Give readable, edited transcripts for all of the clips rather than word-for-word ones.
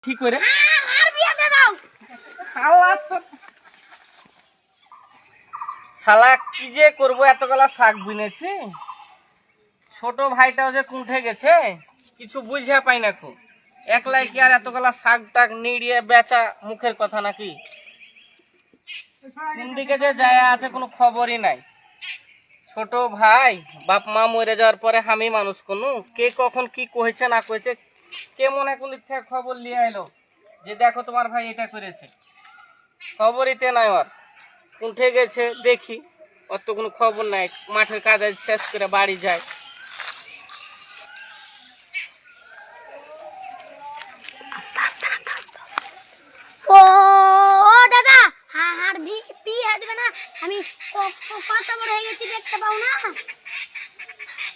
ঠিক করে আর বিয়ে দে দাও। শালা কি যে করবো, এতগুলা শাক বুনেছি, ছোট ভাইটাও যে কুঁঠে গেছে কিছু বুঝা পাই না। খুব একলাই কি আর এতগুলা শাক টাক নিড়িয়ে বেচা মুখের কথা নাকি? কোন দিকে যে যায় আছে কোনো খবরই নাই। ছোট ভাই বাপ মা মরে যাওয়ার পরে আমি মানুষ কোনো কে কখন কি কহেছে না কহেছে, কে মনে কোন দিক থেকে খবর নিয়ে এলো যে দেখো তোমার ভাই এটা করেছে, খবরইতে নাই। ওর উঠে গেছে দেখি, ওর তো কোনো খবর নাই। মাঠের কাজ শেষ করে বাড়ি যায়। ও ও দাদা, আর বিয়ে দিবে না? আমি কত বড় হয়ে গেছি দেখতে পাও না?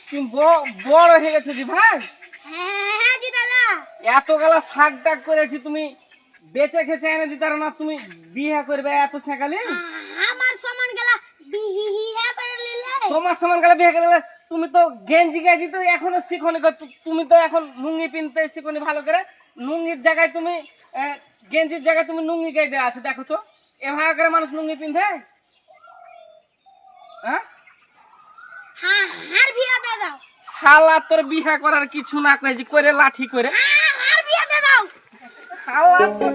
তুমি বড় হয়ে গেছো জি ভাই? হ্যাঁ জি দাদা। এতগুলা শাক টাক করেছি, তুমি বেচে খেচে এনে দিতে পারো না? তুমি বিয়ে করবে এত ছেঁকালি? আমার সমান গেলা বিয়ে করে নিলে। তোমার সমান গেলে বিয়ে করলে তুমি তো গেঞ্জি গাই দিতে এখনো শিখনি। তুমি তো এখন লুঙ্গি পিনতে শিখনি ভালো করে। লুঙ্গির জায়গায় তুমি গেঞ্জির জায়গায় তুমি লুঙ্গি গাই দেওয়া আছে। দেখো তো এভাবে করে মানুষ লুঙ্গি পিনতে? হ্যাঁ, আর বিয়ে দে দাও। শালা তোর বিয়ে করার কিছু না কয়েছি করে লাঠি করে আর বিয়ে দে দাও। শালা তোর